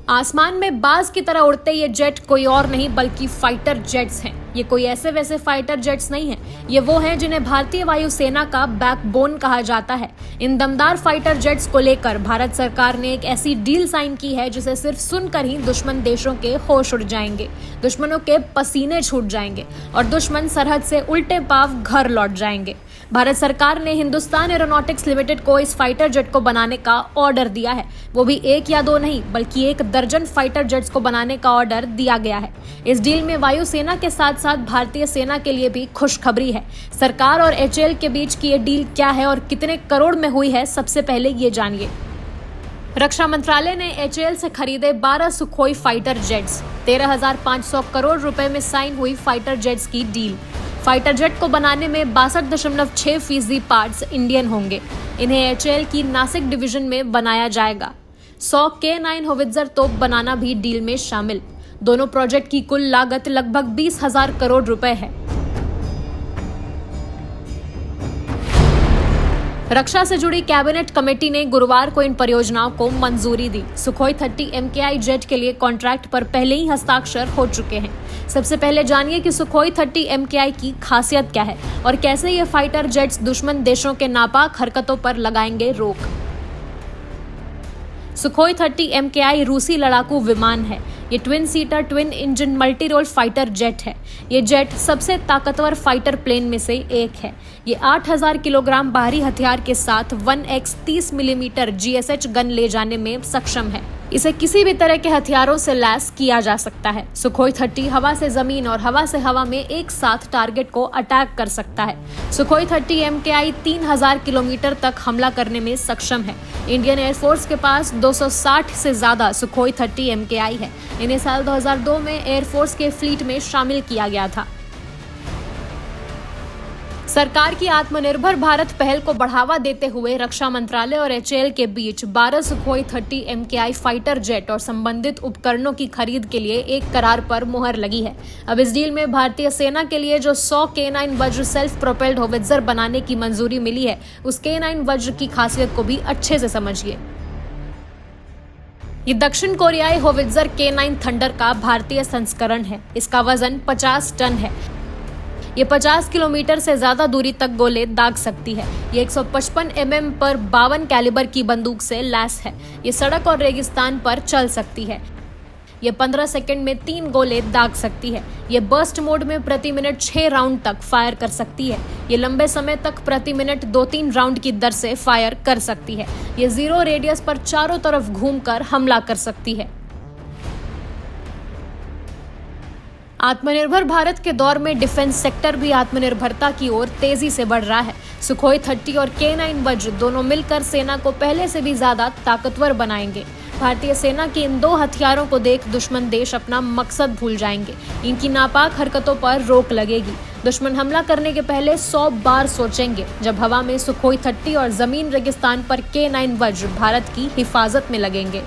आसमान में बाज की तरह उड़ते ये जेट कोई और नहीं बल्कि फाइटर जेट्स हैं। ये कोई ऐसे वैसे फाइटर जेट्स नहीं हैं। ये वो हैं जिन्हें भारतीय वायुसेना का बैकबोन कहा जाता है। इन दमदार फाइटर जेट्स को लेकर भारत सरकार ने एक ऐसी डील साइन की है जिसे सिर्फ सुनकर ही दुश्मन देशों के होश उड़ जाएंगे, दुश्मनों के पसीने छूट जाएंगे और दुश्मन सरहद से उल्टे पांव घर लौट जाएंगे। भारत सरकार ने हिंदुस्तान एरोनॉटिक्स लिमिटेड को इस फाइटर जेट को बनाने का ऑर्डर दिया है। वो भी एक या दो नहीं बल्कि 1 दर्जन फाइटर जेट्स को बनाने का ऑर्डर दिया गया है। इस डील में वायुसेना के साथ साथ भारतीय सेना के लिए भी खुशखबरी है। सरकार और HAL के बीच की ये डील क्या है और कितने करोड़ में हुई है, सबसे पहले ये जानिए। रक्षा मंत्रालय ने HAL से खरीदे 12 सुखोई फाइटर जेट्स। 13,500 करोड़ रुपए में साइन हुई फाइटर जेट्स की डील। फाइटर जेट को बनाने में 62.6% पार्ट्स इंडियन होंगे। इन्हें HAL की नासिक डिवीजन में बनाया जाएगा। 100 K9 होवित्जर तोप बनाना भी डील में शामिल। दोनों प्रोजेक्ट की कुल लागत लगभग 20,000 करोड़ रुपए है। रक्षा से जुड़ी कैबिनेट कमेटी ने गुरुवार को इन परियोजनाओं को मंजूरी दी। सुखोई 30 MKI जेट के लिए कॉन्ट्रैक्ट पर पहले ही हस्ताक्षर हो चुके हैं। सबसे पहले जानिए कि सुखोई 30 MKI की खासियत क्या है और कैसे ये फाइटर जेट्स दुश्मन देशों के नापाक हरकतों पर लगाएंगे रोक। सुखोई 30 MKI रूसी लड़ाकू विमान है। ये twin seater twin engine multi role fighter jet है। ये जेट सबसे ताकतवर फाइटर प्लेन में से एक है। ये 8,000 किलोग्राम बाहरी हथियार के साथ 1x 30 मिलीमीटर GSH गन ले जाने में सक्षम है। इसे किसी भी तरह के हथियारों से लैस किया जा सकता है। सुखोई 30 हवा से जमीन और हवा से हवा में एक साथ टारगेट को अटैक कर सकता है। सुखोई 30 MKI 3,000 किलोमीटर तक हमला करने में सक्षम है। इंडियन एयरफोर्स के पास 260 से ज्यादा सुखोई 30 MKI है। इन्हें साल 2002 में एयरफोर्स के फ्लीट में शामिल किया गया था। सरकार की आत्मनिर्भर भारत पहल को बढ़ावा देते हुए रक्षा मंत्रालय और HAL के बीच 12 सुखोई 30 MKI फाइटर जेट और संबंधित उपकरणों की खरीद के लिए एक करार पर मुहर लगी है। अब इस डील में भारतीय सेना के लिए जो 100 K9 वज्र सेल्फ प्रोपेल्ड होवित्जर बनाने की मंजूरी मिली है, उस K9 वज्र की खासियत को भी अच्छे से समझिए। ये दक्षिण कोरियाई होवित्जर K9 थंडर का भारतीय संस्करण है। इसका वजन 50 टन है। ये 50 किलोमीटर से ज्यादा दूरी तक गोले दाग सकती है। ये 155 mm पर 52 कैलिबर की बंदूक से लैस है। ये सड़क और रेगिस्तान पर चल सकती है। ये 15 सेकंड में 3 गोले दाग सकती है। ये बर्स्ट मोड में प्रति मिनट 6 राउंड तक फायर कर सकती है। ये लंबे समय तक प्रति मिनट 2-3 राउंड की दर से फायर कर सकती है। ये 0 रेडियस पर चारों तरफ घूमकर हमला कर सकती है। आत्मनिर्भर भारत के दौर में डिफेंस सेक्टर भी आत्मनिर्भरता की ओर तेजी से बढ़ रहा है। सुखोई 30 और K9 वज्र दोनों मिलकर सेना को पहले से भी ज्यादा ताकतवर बनाएंगे। भारतीय सेना के इन 2 हथियारों को देख दुश्मन देश अपना मकसद भूल जाएंगे। इनकी नापाक हरकतों पर रोक लगेगी। दुश्मन हमला करने के पहले 100 बार सोचेंगे। जब हवा में सुखोई 30 और जमीन रेगिस्तान पर K9 वज्र भारत की हिफाजत में लगेंगे।